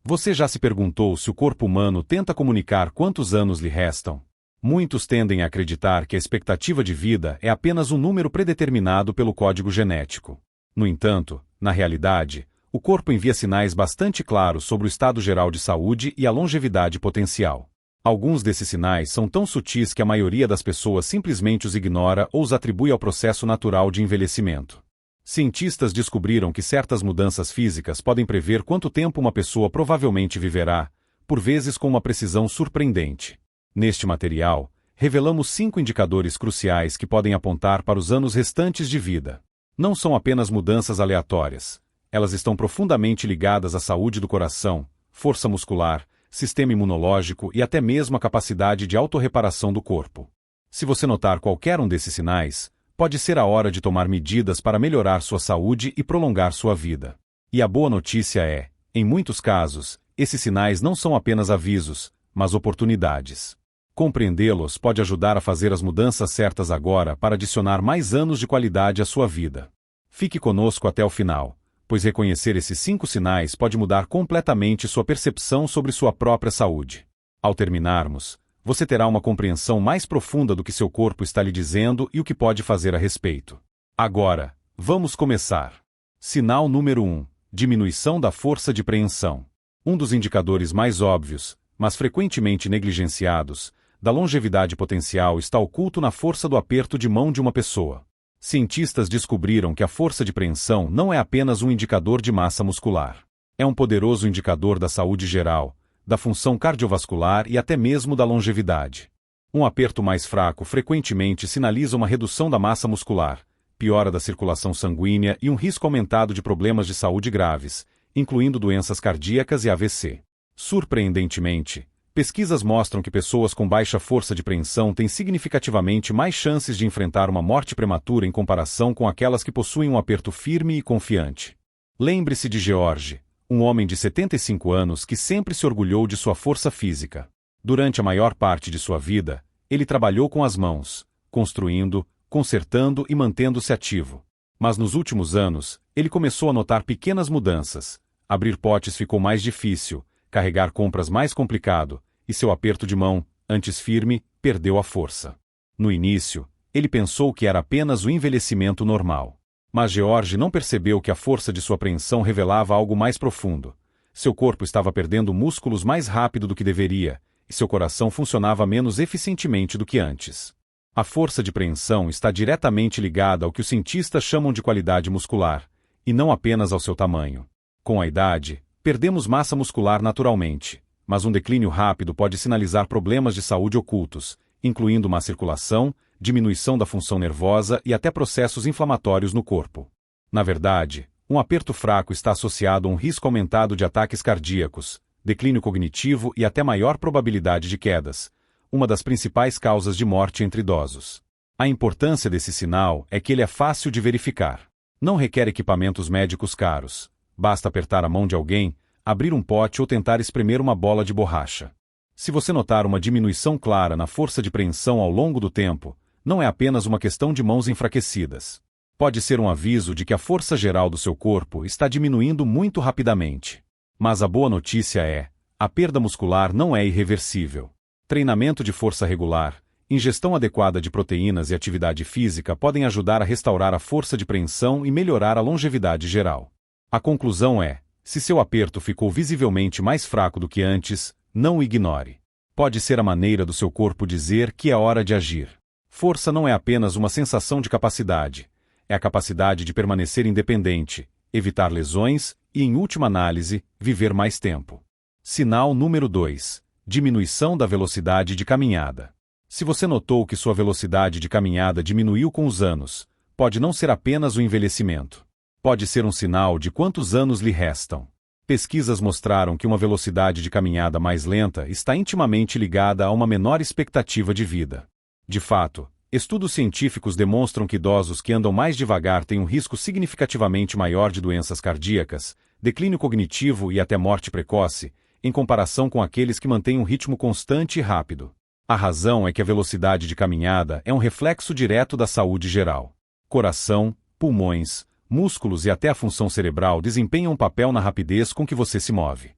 Você já se perguntou se o corpo humano tenta comunicar quantos anos lhe restam? Muitos tendem a acreditar que a expectativa de vida é apenas um número predeterminado pelo código genético. No entanto, na realidade, o corpo envia sinais bastante claros sobre o estado geral de saúde e a longevidade potencial. Alguns desses sinais são tão sutis que a maioria das pessoas simplesmente os ignora ou os atribui ao processo natural de envelhecimento. Cientistas descobriram que certas mudanças físicas podem prever quanto tempo uma pessoa provavelmente viverá, por vezes com uma precisão surpreendente. Neste material, revelamos 5 indicadores cruciais que podem apontar para os anos restantes de vida. Não são apenas mudanças aleatórias. Elas estão profundamente ligadas à saúde do coração, força muscular, sistema imunológico e até mesmo à capacidade de autorreparação do corpo. Se você notar qualquer um desses sinais, pode ser a hora de tomar medidas para melhorar sua saúde e prolongar sua vida. E a boa notícia é, em muitos casos, esses sinais não são apenas avisos, mas oportunidades. Compreendê-los pode ajudar a fazer as mudanças certas agora para adicionar mais anos de qualidade à sua vida. Fique conosco até o final, pois reconhecer esses 5 sinais pode mudar completamente sua percepção sobre sua própria saúde. Ao terminarmos, você terá uma compreensão mais profunda do que seu corpo está lhe dizendo e o que pode fazer a respeito. Agora, vamos começar. Sinal número 1. Diminuição da força de preensão. Um dos indicadores mais óbvios, mas frequentemente negligenciados, da longevidade potencial está oculto na força do aperto de mão de uma pessoa. Cientistas descobriram que a força de preensão não é apenas um indicador de massa muscular. É um poderoso indicador da saúde geral, da função cardiovascular e até mesmo da longevidade. Um aperto mais fraco frequentemente sinaliza uma redução da massa muscular, piora da circulação sanguínea e um risco aumentado de problemas de saúde graves, incluindo doenças cardíacas e AVC. Surpreendentemente, pesquisas mostram que pessoas com baixa força de preensão têm significativamente mais chances de enfrentar uma morte prematura em comparação com aquelas que possuem um aperto firme e confiante. Lembre-se de George, um homem de 75 anos que sempre se orgulhou de sua força física. Durante a maior parte de sua vida, ele trabalhou com as mãos, construindo, consertando e mantendo-se ativo. Mas nos últimos anos, ele começou a notar pequenas mudanças. Abrir potes ficou mais difícil, carregar compras mais complicado, e seu aperto de mão, antes firme, perdeu a força. No início, ele pensou que era apenas o envelhecimento normal. Mas George não percebeu que a força de sua preensão revelava algo mais profundo. Seu corpo estava perdendo músculos mais rápido do que deveria, e seu coração funcionava menos eficientemente do que antes. A força de preensão está diretamente ligada ao que os cientistas chamam de qualidade muscular, e não apenas ao seu tamanho. Com a idade, perdemos massa muscular naturalmente, mas um declínio rápido pode sinalizar problemas de saúde ocultos, incluindo má circulação, diminuição da função nervosa e até processos inflamatórios no corpo. Na verdade, um aperto fraco está associado a um risco aumentado de ataques cardíacos, declínio cognitivo e até maior probabilidade de quedas, uma das principais causas de morte entre idosos. A importância desse sinal é que ele é fácil de verificar. Não requer equipamentos médicos caros. Basta apertar a mão de alguém, abrir um pote ou tentar espremer uma bola de borracha. Se você notar uma diminuição clara na força de preensão ao longo do tempo, não é apenas uma questão de mãos enfraquecidas. Pode ser um aviso de que a força geral do seu corpo está diminuindo muito rapidamente. Mas a boa notícia é, a perda muscular não é irreversível. Treinamento de força regular, ingestão adequada de proteínas e atividade física podem ajudar a restaurar a força de preensão e melhorar a longevidade geral. A conclusão é, se seu aperto ficou visivelmente mais fraco do que antes, não o ignore. Pode ser a maneira do seu corpo dizer que é hora de agir. Força não é apenas uma sensação de capacidade. É a capacidade de permanecer independente, evitar lesões e, em última análise, viver mais tempo. Sinal número 2. Diminuição da velocidade de caminhada. Se você notou que sua velocidade de caminhada diminuiu com os anos, pode não ser apenas o envelhecimento. Pode ser um sinal de quantos anos lhe restam. Pesquisas mostraram que uma velocidade de caminhada mais lenta está intimamente ligada a uma menor expectativa de vida. De fato, estudos científicos demonstram que idosos que andam mais devagar têm um risco significativamente maior de doenças cardíacas, declínio cognitivo e até morte precoce, em comparação com aqueles que mantêm um ritmo constante e rápido. A razão é que a velocidade de caminhada é um reflexo direto da saúde geral. Coração, pulmões, músculos e até a função cerebral desempenham um papel na rapidez com que você se move.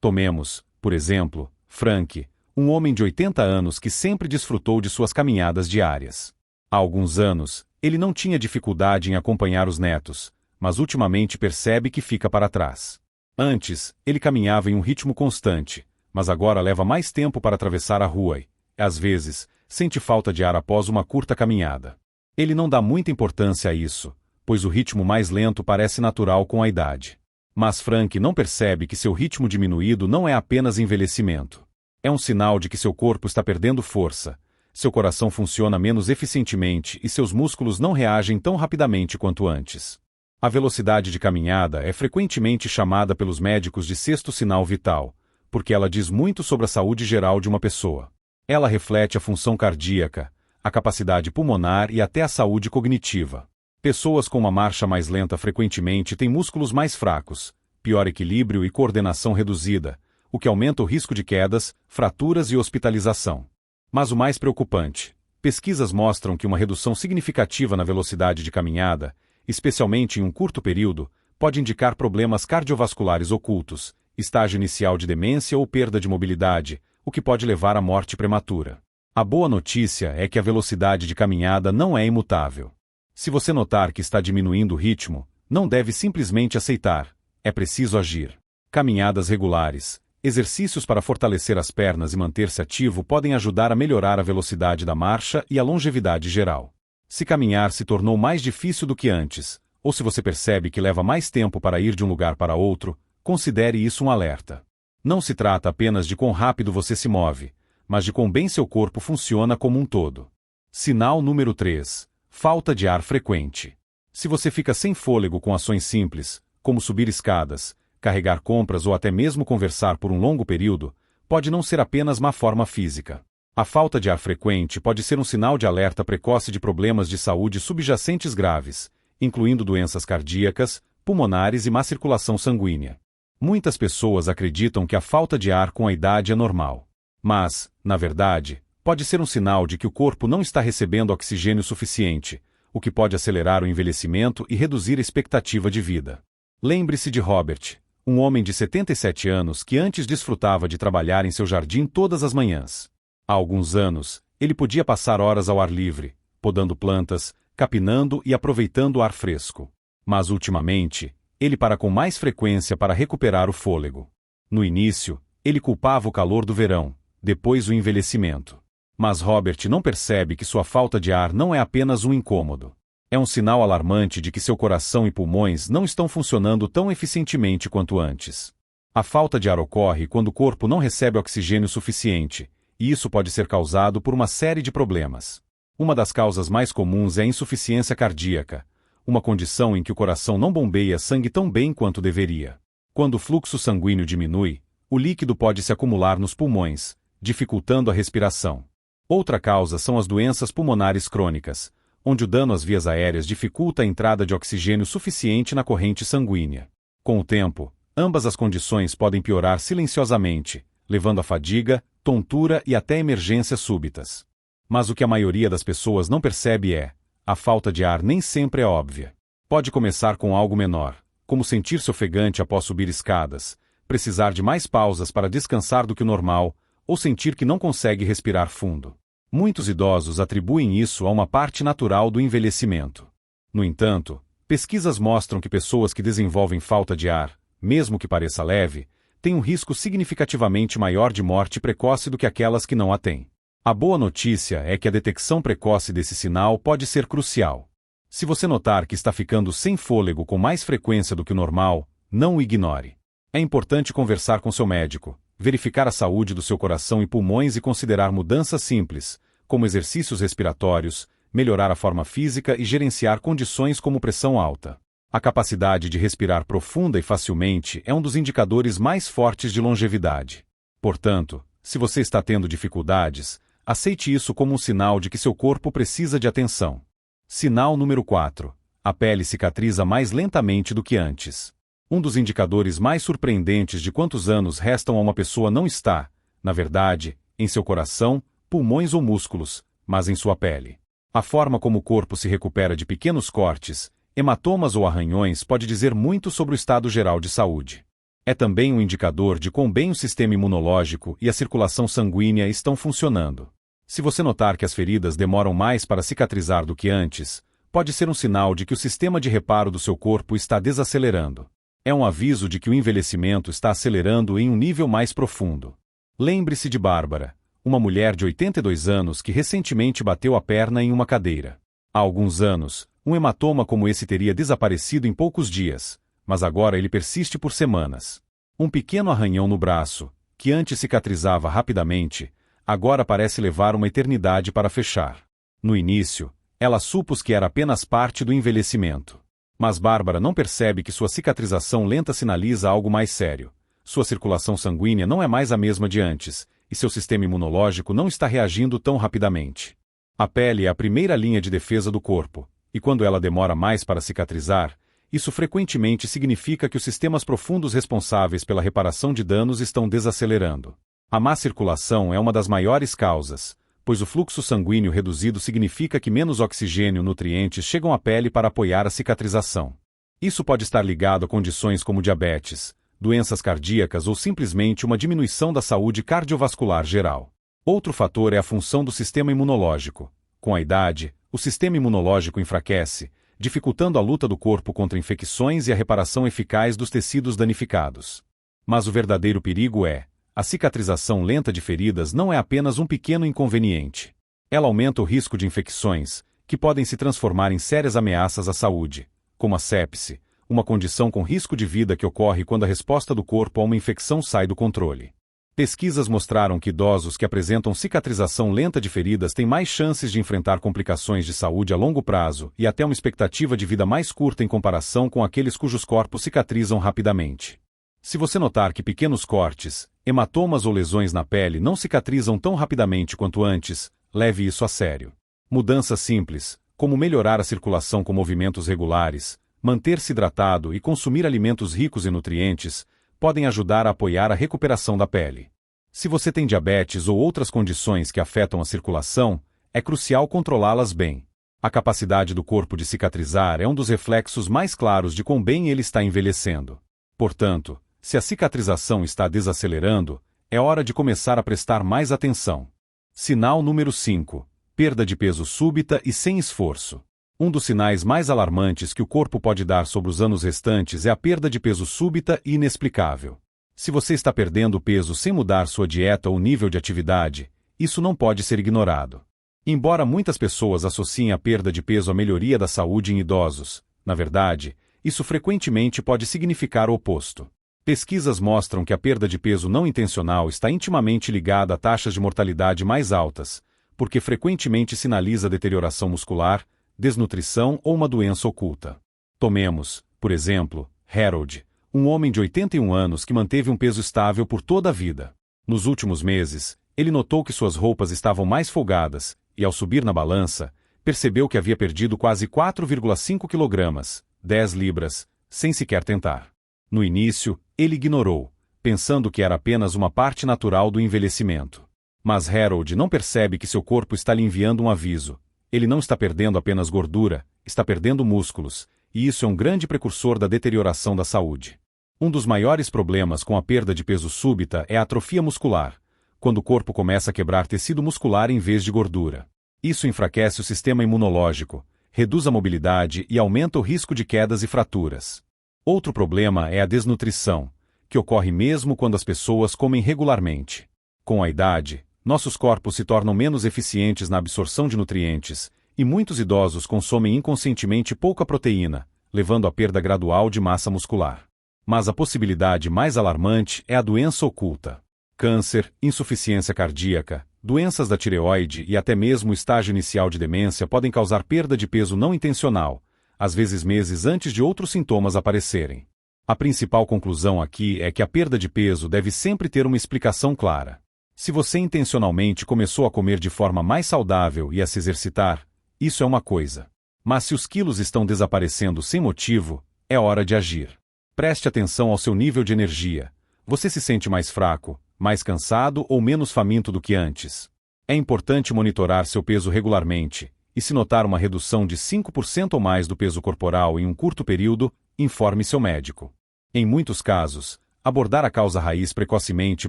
Tomemos, por exemplo, Frank, um homem de 80 anos que sempre desfrutou de suas caminhadas diárias. Há alguns anos, ele não tinha dificuldade em acompanhar os netos, mas ultimamente percebe que fica para trás. Antes, ele caminhava em um ritmo constante, mas agora leva mais tempo para atravessar a rua e, às vezes, sente falta de ar após uma curta caminhada. Ele não dá muita importância a isso, pois o ritmo mais lento parece natural com a idade. Mas Frank não percebe que seu ritmo diminuído não é apenas envelhecimento. É um sinal de que seu corpo está perdendo força, seu coração funciona menos eficientemente e seus músculos não reagem tão rapidamente quanto antes. A velocidade de caminhada é frequentemente chamada pelos médicos de sexto sinal vital, porque ela diz muito sobre a saúde geral de uma pessoa. Ela reflete a função cardíaca, a capacidade pulmonar e até a saúde cognitiva. Pessoas com uma marcha mais lenta frequentemente têm músculos mais fracos, pior equilíbrio e coordenação reduzida, o que aumenta o risco de quedas, fraturas e hospitalização. Mas o mais preocupante, pesquisas mostram que uma redução significativa na velocidade de caminhada, especialmente em um curto período, pode indicar problemas cardiovasculares ocultos, estágio inicial de demência ou perda de mobilidade, o que pode levar à morte prematura. A boa notícia é que a velocidade de caminhada não é imutável. Se você notar que está diminuindo o ritmo, não deve simplesmente aceitar, é preciso agir. Caminhadas regulares, exercícios para fortalecer as pernas e manter-se ativo podem ajudar a melhorar a velocidade da marcha e a longevidade geral. Se caminhar se tornou mais difícil do que antes, ou se você percebe que leva mais tempo para ir de um lugar para outro, considere isso um alerta. Não se trata apenas de quão rápido você se move, mas de quão bem seu corpo funciona como um todo. Sinal número 3. Falta de ar frequente. Se você fica sem fôlego com ações simples, como subir escadas, carregar compras ou até mesmo conversar por um longo período, pode não ser apenas má forma física. A falta de ar frequente pode ser um sinal de alerta precoce de problemas de saúde subjacentes graves, incluindo doenças cardíacas, pulmonares e má circulação sanguínea. Muitas pessoas acreditam que a falta de ar com a idade é normal. Mas, na verdade, pode ser um sinal de que o corpo não está recebendo oxigênio suficiente, o que pode acelerar o envelhecimento e reduzir a expectativa de vida. Lembre-se de Robert, um homem de 77 anos que antes desfrutava de trabalhar em seu jardim todas as manhãs. Há alguns anos, ele podia passar horas ao ar livre, podando plantas, capinando e aproveitando o ar fresco. Mas ultimamente, ele para com mais frequência para recuperar o fôlego. No início, ele culpava o calor do verão, depois o envelhecimento. Mas Robert não percebe que sua falta de ar não é apenas um incômodo. É um sinal alarmante de que seu coração e pulmões não estão funcionando tão eficientemente quanto antes. A falta de ar ocorre quando o corpo não recebe oxigênio suficiente, e isso pode ser causado por uma série de problemas. Uma das causas mais comuns é a insuficiência cardíaca, uma condição em que o coração não bombeia sangue tão bem quanto deveria. Quando o fluxo sanguíneo diminui, o líquido pode se acumular nos pulmões, dificultando a respiração. Outra causa são as doenças pulmonares crônicas, onde o dano às vias aéreas dificulta a entrada de oxigênio suficiente na corrente sanguínea. Com o tempo, ambas as condições podem piorar silenciosamente, levando a fadiga, tontura e até emergências súbitas. Mas o que a maioria das pessoas não percebe é: a falta de ar nem sempre é óbvia. Pode começar com algo menor, como sentir-se ofegante após subir escadas, precisar de mais pausas para descansar do que o normal, ou sentir que não consegue respirar fundo. Muitos idosos atribuem isso a uma parte natural do envelhecimento. No entanto, pesquisas mostram que pessoas que desenvolvem falta de ar, mesmo que pareça leve, têm um risco significativamente maior de morte precoce do que aquelas que não a têm. A boa notícia é que a detecção precoce desse sinal pode ser crucial. Se você notar que está ficando sem fôlego com mais frequência do que o normal, não o ignore. É importante conversar com seu médico, verificar a saúde do seu coração e pulmões e considerar mudanças simples, como exercícios respiratórios, melhorar a forma física e gerenciar condições como pressão alta. A capacidade de respirar profunda e facilmente é um dos indicadores mais fortes de longevidade. Portanto, se você está tendo dificuldades, aceite isso como um sinal de que seu corpo precisa de atenção. Sinal número 4. A pele cicatriza mais lentamente do que antes. Um dos indicadores mais surpreendentes de quantos anos restam a uma pessoa não está, na verdade, em seu coração, pulmões ou músculos, mas em sua pele. A forma como o corpo se recupera de pequenos cortes, hematomas ou arranhões pode dizer muito sobre o estado geral de saúde. É também um indicador de quão bem o sistema imunológico e a circulação sanguínea estão funcionando. Se você notar que as feridas demoram mais para cicatrizar do que antes, pode ser um sinal de que o sistema de reparo do seu corpo está desacelerando. É um aviso de que o envelhecimento está acelerando em um nível mais profundo. Lembre-se de Bárbara, uma mulher de 82 anos que recentemente bateu a perna em uma cadeira. Há alguns anos, um hematoma como esse teria desaparecido em poucos dias, mas agora ele persiste por semanas. Um pequeno arranhão no braço, que antes cicatrizava rapidamente, agora parece levar uma eternidade para fechar. No início, ela supôs que era apenas parte do envelhecimento. Mas Bárbara não percebe que sua cicatrização lenta sinaliza algo mais sério. Sua circulação sanguínea não é mais a mesma de antes, e seu sistema imunológico não está reagindo tão rapidamente. A pele é a primeira linha de defesa do corpo, e quando ela demora mais para cicatrizar, isso frequentemente significa que os sistemas profundos responsáveis pela reparação de danos estão desacelerando. A má circulação é uma das maiores causas, pois o fluxo sanguíneo reduzido significa que menos oxigênio e nutrientes chegam à pele para apoiar a cicatrização. Isso pode estar ligado a condições como diabetes, doenças cardíacas ou simplesmente uma diminuição da saúde cardiovascular geral. Outro fator é a função do sistema imunológico. Com a idade, o sistema imunológico enfraquece, dificultando a luta do corpo contra infecções e a reparação eficaz dos tecidos danificados. Mas o verdadeiro perigo é: a cicatrização lenta de feridas não é apenas um pequeno inconveniente. Ela aumenta o risco de infecções, que podem se transformar em sérias ameaças à saúde, como a sepse, uma condição com risco de vida que ocorre quando a resposta do corpo a uma infecção sai do controle. Pesquisas mostraram que idosos que apresentam cicatrização lenta de feridas têm mais chances de enfrentar complicações de saúde a longo prazo e até uma expectativa de vida mais curta em comparação com aqueles cujos corpos cicatrizam rapidamente. Se você notar que pequenos cortes, hematomas ou lesões na pele não cicatrizam tão rapidamente quanto antes, leve isso a sério. Mudanças simples, como melhorar a circulação com movimentos regulares, manter-se hidratado e consumir alimentos ricos em nutrientes, podem ajudar a apoiar a recuperação da pele. Se você tem diabetes ou outras condições que afetam a circulação, é crucial controlá-las bem. A capacidade do corpo de cicatrizar é um dos reflexos mais claros de quão bem ele está envelhecendo. Portanto, se a cicatrização está desacelerando, é hora de começar a prestar mais atenção. Sinal número 5. Perda de peso súbita e sem esforço. Um dos sinais mais alarmantes que o corpo pode dar sobre os anos restantes é a perda de peso súbita e inexplicável. Se você está perdendo peso sem mudar sua dieta ou nível de atividade, isso não pode ser ignorado. Embora muitas pessoas associem a perda de peso à melhoria da saúde em idosos, na verdade, isso frequentemente pode significar o oposto. Pesquisas mostram que a perda de peso não intencional está intimamente ligada a taxas de mortalidade mais altas, porque frequentemente sinaliza deterioração muscular, desnutrição ou uma doença oculta. Tomemos, por exemplo, Harold, um homem de 81 anos que manteve um peso estável por toda a vida. Nos últimos meses, ele notou que suas roupas estavam mais folgadas e, ao subir na balança, percebeu que havia perdido quase 4,5 kg, 10 libras, sem sequer tentar. No início, ele ignorou, pensando que era apenas uma parte natural do envelhecimento. Mas Harold não percebe que seu corpo está lhe enviando um aviso. Ele não está perdendo apenas gordura, está perdendo músculos, e isso é um grande precursor da deterioração da saúde. Um dos maiores problemas com a perda de peso súbita é a atrofia muscular, quando o corpo começa a quebrar tecido muscular em vez de gordura. Isso enfraquece o sistema imunológico, reduz a mobilidade e aumenta o risco de quedas e fraturas. Outro problema é a desnutrição, que ocorre mesmo quando as pessoas comem regularmente. Com a idade, nossos corpos se tornam menos eficientes na absorção de nutrientes, e muitos idosos consomem inconscientemente pouca proteína, levando à perda gradual de massa muscular. Mas a possibilidade mais alarmante é a doença oculta. Câncer, insuficiência cardíaca, doenças da tireoide e até mesmo o estágio inicial de demência podem causar perda de peso não intencional, às vezes meses antes de outros sintomas aparecerem. A principal conclusão aqui é que a perda de peso deve sempre ter uma explicação clara. Se você intencionalmente começou a comer de forma mais saudável e a se exercitar, isso é uma coisa. Mas se os quilos estão desaparecendo sem motivo, é hora de agir. Preste atenção ao seu nível de energia. Você se sente mais fraco, mais cansado ou menos faminto do que antes? É importante monitorar seu peso regularmente, e se notar uma redução de 5% ou mais do peso corporal em um curto período, informe seu médico. Em muitos casos, Abordar a causa raiz precocemente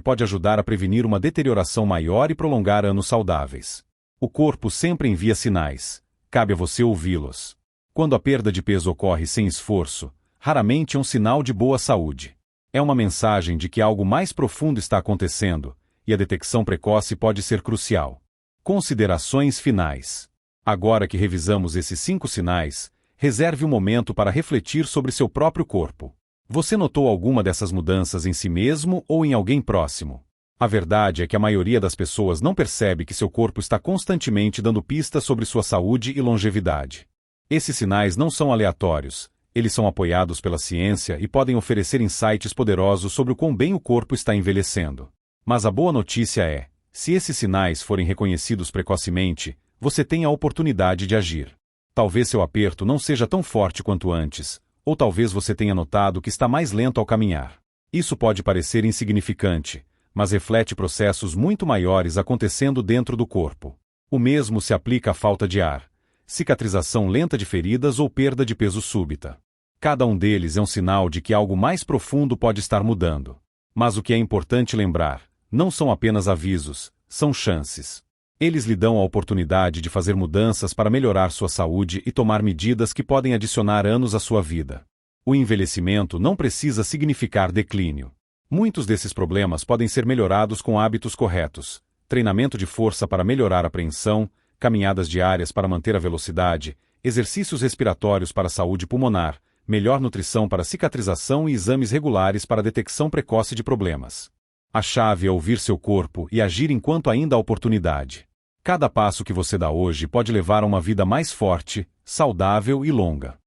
pode ajudar a prevenir uma deterioração maior e prolongar anos saudáveis. O corpo sempre envia sinais. Cabe a você ouvi-los. Quando a perda de peso ocorre sem esforço, raramente é um sinal de boa saúde. É uma mensagem de que algo mais profundo está acontecendo, e a detecção precoce pode ser crucial. Considerações finais. Agora que revisamos esses 5 sinais, reserve um momento para refletir sobre seu próprio corpo. Você notou alguma dessas mudanças em si mesmo ou em alguém próximo? A verdade é que a maioria das pessoas não percebe que seu corpo está constantemente dando pistas sobre sua saúde e longevidade. Esses sinais não são aleatórios, eles são apoiados pela ciência e podem oferecer insights poderosos sobre o quão bem o corpo está envelhecendo. Mas a boa notícia é, se esses sinais forem reconhecidos precocemente, você tem a oportunidade de agir. Talvez seu aperto não seja tão forte quanto antes, ou talvez você tenha notado que está mais lento ao caminhar. Isso pode parecer insignificante, mas reflete processos muito maiores acontecendo dentro do corpo. O mesmo se aplica à falta de ar, cicatrização lenta de feridas ou perda de peso súbita. Cada um deles é um sinal de que algo mais profundo pode estar mudando. Mas o que é importante lembrar, não são apenas avisos, são chances. Eles lhe dão a oportunidade de fazer mudanças para melhorar sua saúde e tomar medidas que podem adicionar anos à sua vida. O envelhecimento não precisa significar declínio. Muitos desses problemas podem ser melhorados com hábitos corretos, treinamento de força para melhorar a apreensão, caminhadas diárias para manter a velocidade, exercícios respiratórios para a saúde pulmonar, melhor nutrição para cicatrização e exames regulares para a detecção precoce de problemas. A chave é ouvir seu corpo e agir enquanto ainda há oportunidade. Cada passo que você dá hoje pode levar a uma vida mais forte, saudável e longa.